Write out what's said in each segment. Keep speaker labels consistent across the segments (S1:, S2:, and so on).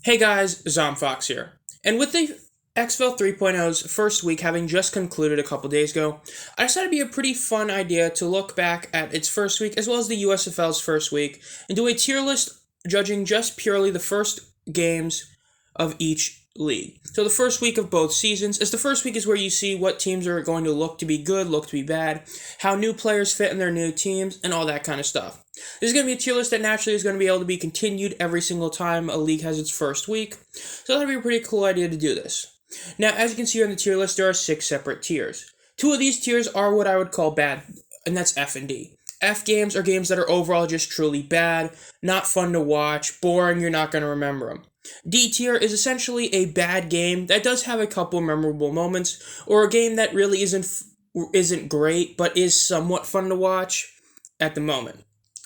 S1: Hey guys, Zomfox here. And with the XFL 3.0's first week having just concluded a couple days ago, I decided it'd be a pretty fun idea to look back at its first week as well as the USFL's first week and do a tier list judging just purely the first games of each league. So the first week of both seasons, as the first week is where you see what teams are going to look to be good, look to be bad, how new players fit in their new teams, and all that kind of stuff. This is going to be a tier list that naturally is going to be able to be continued every single time a league has its first week, so that'd be a pretty cool idea to do this. Now, as you can see here on the tier list, there are 6 separate tiers. 2 of these tiers are what I would call bad, and that's F and D. F games are games that are overall just truly bad, not fun to watch, boring, you're not going to remember them. D tier is essentially a bad game that does have a couple memorable moments, or a game that really isn't great, but is somewhat fun to watch at the moment.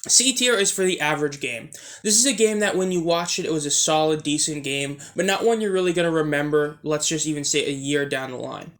S1: C tier is for the average game. This is a game that when you watch it, it was a solid, decent game, but not one you're really going to remember, let's just even say a year down the line.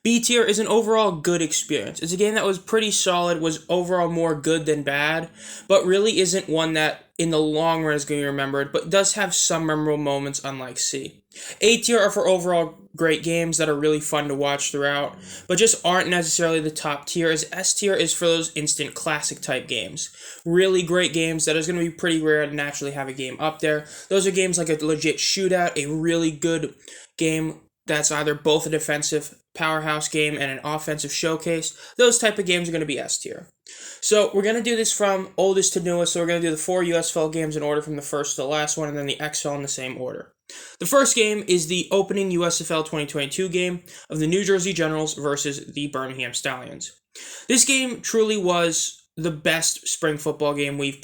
S1: B tier is an overall good experience. It's a game that was pretty solid, was overall more good than bad, but really isn't one that in the long run is going to be remembered, but does have some memorable moments unlike C. A tier are for overall great games that are really fun to watch throughout, but just aren't necessarily the top tier, as S tier is for those instant classic type games. Really great games that is going to be pretty rare to naturally have a game up there. Those are games like a legit shootout, a really good game that's either both a defensive powerhouse game and an offensive showcase. Those type of games are going to be S tier. So we're going to do this from oldest to newest, so we're going to do the 4 USFL games in order from the first to the last one, and then the XFL in the same order. The first game is the opening USFL 2022 game of the New Jersey Generals versus the Birmingham Stallions. This game truly was the best spring football game we've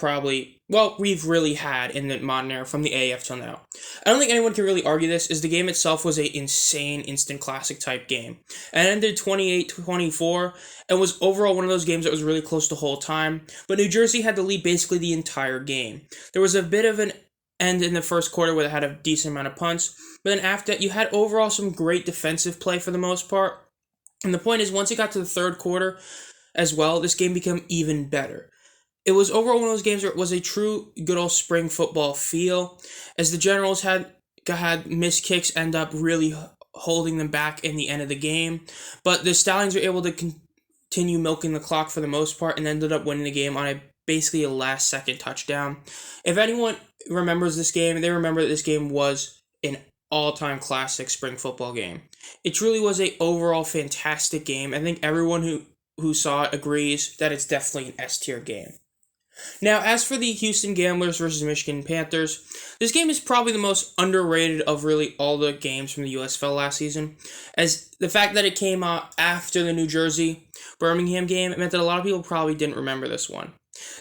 S1: really had in the modern era from the AAF till now. I don't think anyone can really argue this, as the game itself was an insane instant classic type game. And it ended 28-24 and was overall one of those games that was really close the whole time, but New Jersey had the lead basically the entire game. There was a bit of an end in the first quarter where they had a decent amount of punts, but then after that you had overall some great defensive play for the most part. And the point is, once it got to the third quarter as well, this game became even better. It was overall one of those games where it was a true good old spring football feel, as the Generals had missed kicks end up really holding them back in the end of the game, but the Stallions were able to continue milking the clock for the most part and ended up winning the game on basically a last-second touchdown. If anyone remembers this game, they remember that this game was an all-time classic spring football game. It truly was a overall fantastic game. I think everyone who saw it agrees that it's definitely an S-tier game. Now, as for the Houston Gamblers versus Michigan Panthers, this game is probably the most underrated of really all the games from the USFL last season, as the fact that it came out after the New Jersey Birmingham game, it meant that a lot of people probably didn't remember this one.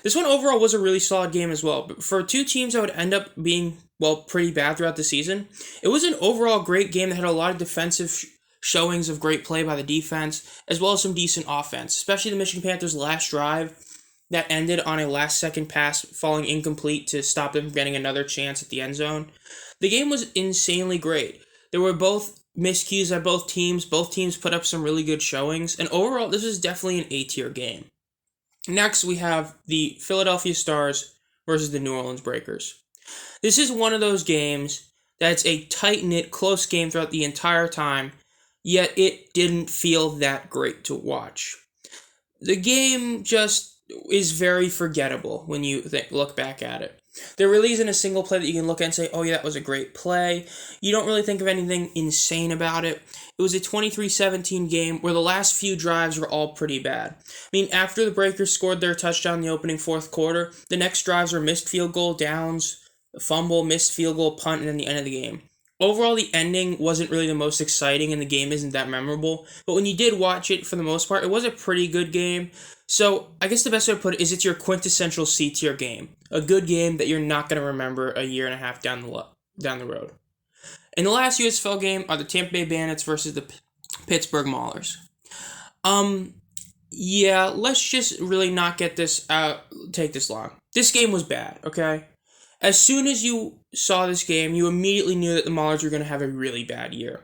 S1: This one overall was a really solid game as well, but for 2 teams that would end up being, pretty bad throughout the season, it was an overall great game that had a lot of defensive showings of great play by the defense, as well as some decent offense, especially the Michigan Panthers' last drive that ended on a last-second pass falling incomplete to stop them from getting another chance at the end zone. The game was insanely great. There were both miscues at both teams. Both teams put up some really good showings, and overall, this was definitely an A-tier game. Next, we have the Philadelphia Stars versus the New Orleans Breakers. This is one of those games that's a tight-knit, close game throughout the entire time, yet it didn't feel that great to watch. The game just is very forgettable when you look back at it. There really isn't a single play that you can look at and say, oh yeah, that was a great play. You don't really think of anything insane about it. It was a 23-17 game where the last few drives were all pretty bad. I mean, after the Breakers scored their touchdown in the opening fourth quarter, the next drives were missed field goal, downs, fumble, missed field goal, punt, and then the end of the game. Overall, the ending wasn't really the most exciting and the game isn't that memorable, but when you did watch it, for the most part, it was a pretty good game. So, I guess the best way to put it is it's your quintessential C-tier game. A good game that you're not going to remember a year and a half down the road. And the last USFL game are the Tampa Bay Bandits versus the Pittsburgh Maulers. Let's just really not take this long. This game was bad, okay? As soon as you saw this game, you immediately knew that the Maulers were going to have a really bad year.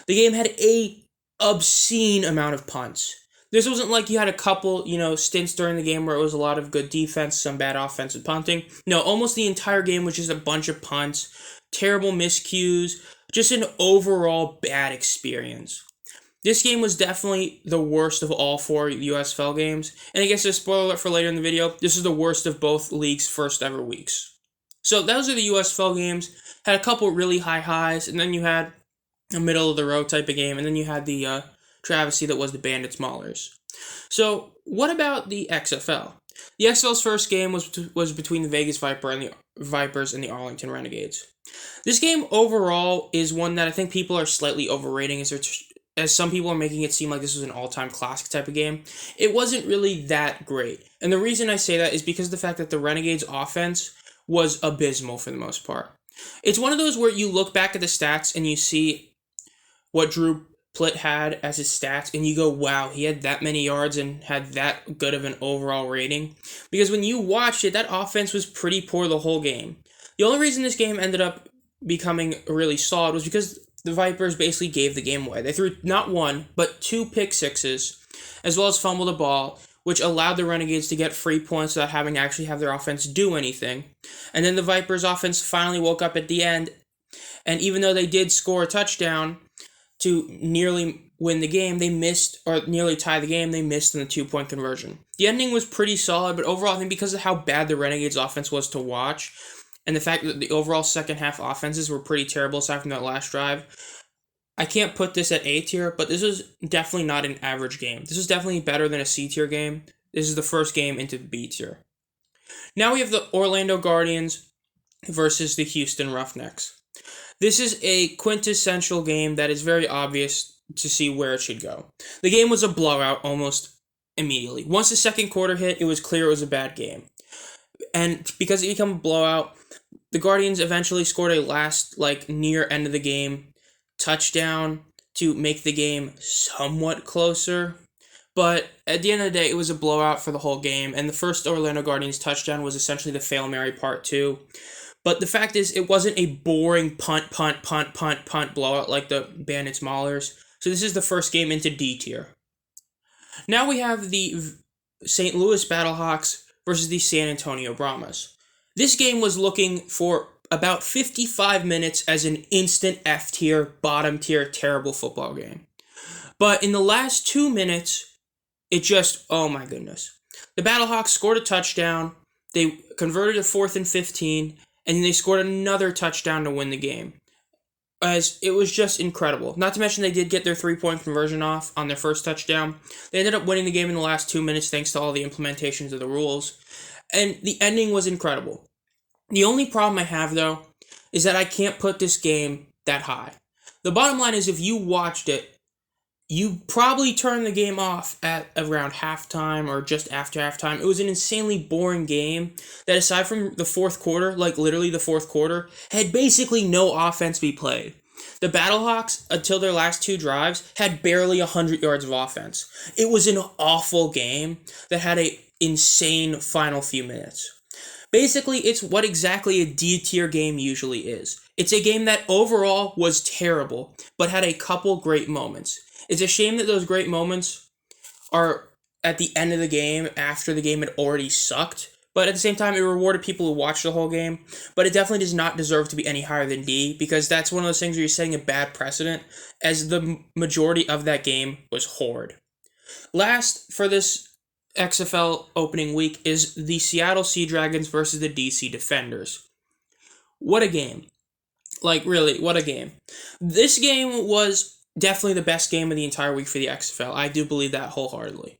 S1: The game had a obscene amount of punts. This wasn't like you had a couple, stints during the game where it was a lot of good defense, some bad offensive punting. No, almost the entire game was just a bunch of punts, terrible miscues, just an overall bad experience. This game was definitely the worst of all 4 USFL games, and I guess a spoiler alert for later in the video, this is the worst of both leagues' first ever weeks. So those are the USFL games. Had a couple really high highs, and then you had a middle of the road type of game, and then you had the travesty that was the Bandits Maulers. So what about the XFL? The XFL's first game was between the Vegas Vipers and the Arlington Renegades. This game overall is one that I think people are slightly overrating as some people are making it seem like this was an all-time classic type of game. It wasn't really that great. And the reason I say that is because of the fact that the Renegades offense was abysmal for the most part. It's one of those where you look back at the stats and you see what Drew Plitt had as his stats, and you go, wow, he had that many yards and had that good of an overall rating. Because when you watched it, that offense was pretty poor the whole game. The only reason this game ended up becoming really solid was because the Vipers basically gave the game away. They threw not one, but 2 pick sixes, as well as fumbled the ball, which allowed the Renegades to get free points without having to actually have their offense do anything. And then the Vipers' offense finally woke up at the end, and even though they did score a touchdown to nearly win the game, they missed, or nearly tie the game, they missed in the 2-point conversion. The ending was pretty solid, but overall, I think because of how bad the Renegades' offense was to watch, and the fact that the overall second half offenses were pretty terrible aside from that last drive, I can't put this at A tier, but this is definitely not an average game. This is definitely better than a C tier game. This is the first game into B tier. Now we have the Orlando Guardians versus the Houston Roughnecks. This is a quintessential game that is very obvious to see where it should go. The game was a blowout almost immediately. Once the second quarter hit, it was clear it was a bad game. And because it became a blowout, the Guardians eventually scored a last, near end of the game touchdown to make the game somewhat closer. But at the end of the day, it was a blowout for the whole game, and the first Orlando Guardians touchdown was essentially the Fail Mary Part 2. But the fact is, it wasn't a boring punt blowout like the Bandits Maulers. So this is the first game into D tier. Now we have the St. Louis Battlehawks versus the San Antonio Brahmas. This game was looking for about 55 minutes as an instant F tier, bottom tier, terrible football game. But in the last 2 minutes, it just, oh my goodness. The Battlehawks scored a touchdown, they converted a 4th and 15, and they scored another touchdown to win the game. As it was just incredible. Not to mention they did get their 3-point conversion off on their first touchdown. They ended up winning the game in the last 2 minutes thanks to all the implementations of the rules. And the ending was incredible. The only problem I have, though, is that I can't put this game that high. The bottom line is if you watched it, you probably turned the game off at around halftime or just after halftime. It was an insanely boring game that, aside from the fourth quarter, literally the fourth quarter, had basically no offense be played. The Battlehawks, until their last 2 drives, had barely 100 yards of offense. It was an awful game that had an insane final few minutes. Basically, it's what exactly a D-tier game usually is. It's a game that overall was terrible, but had a couple great moments. It's a shame that those great moments are at the end of the game after the game had already sucked, but at the same time, it rewarded people who watched the whole game, but it definitely does not deserve to be any higher than D, because that's one of those things where you're setting a bad precedent, as the majority of that game was horrid. Last, for this XFL opening week, is the Seattle Sea Dragons versus the DC Defenders. What a game. Really, what a game. This game was definitely the best game of the entire week for the XFL. I do believe that wholeheartedly.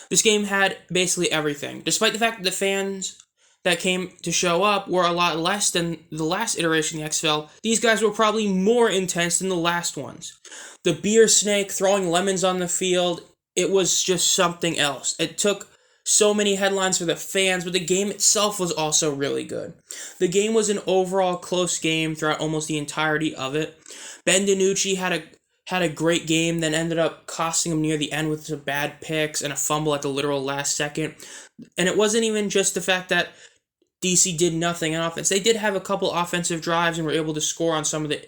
S1: This game had basically everything. Despite the fact that the fans that came to show up were a lot less than the last iteration of the XFL, these guys were probably more intense than the last ones. The beer snake throwing lemons on the field, it was just something else. It took so many headlines for the fans, but the game itself was also really good. The game was an overall close game throughout almost the entirety of it. Ben DiNucci had a great game, then ended up costing him near the end with some bad picks and a fumble at the literal last second. And it wasn't even just the fact that DC did nothing on offense. They did have a couple offensive drives and were able to score on some of the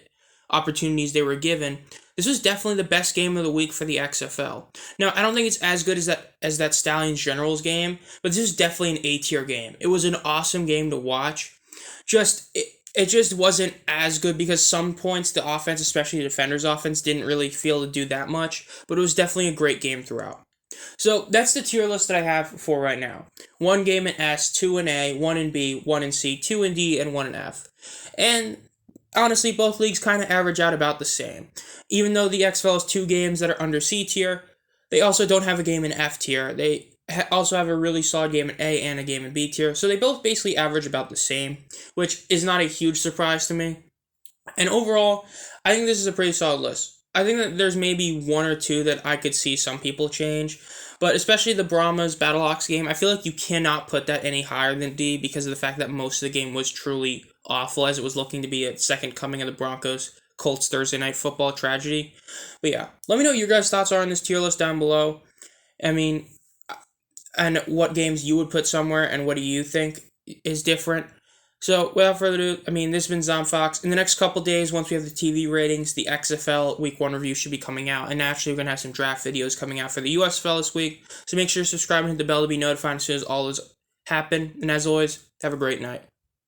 S1: opportunities they were given. This was definitely the best game of the week for the XFL. Now, I don't think it's as good as that Stallions Generals game, but this is definitely an A-tier game. It was an awesome game to watch. it just wasn't as good because some points the offense, especially the defender's offense, didn't really feel to do that much, but it was definitely a great game throughout. So that's the tier list that I have for right now. One game in S, two in A, one in B, one in C, two in D, and one in F. And honestly, both leagues kind of average out about the same. Even though the XFL has two games that are under C tier, they also don't have a game in F tier. They also have a really solid game in A and a game in B tier. So they both basically average about the same, which is not a huge surprise to me. And overall, I think this is a pretty solid list. I think that there's maybe one or two that I could see some people change, but especially the Brahmas Battlehawks game, I feel like you cannot put that any higher than D because of the fact that most of the game was truly awful, as it was looking to be a second coming of the Broncos Colts Thursday night football tragedy. But yeah, let me know what your guys' thoughts are on this tier list down below. I mean, and what games you would put somewhere, and what do you think is different? So, without further ado, this has been ZomFox. In the next couple days, once we have the TV ratings, the XFL Week 1 review should be coming out. And naturally, we're going to have some draft videos coming out for the USFL this week. So make sure to subscribe and hit the bell to be notified as soon as all those happen. And as always, have a great night.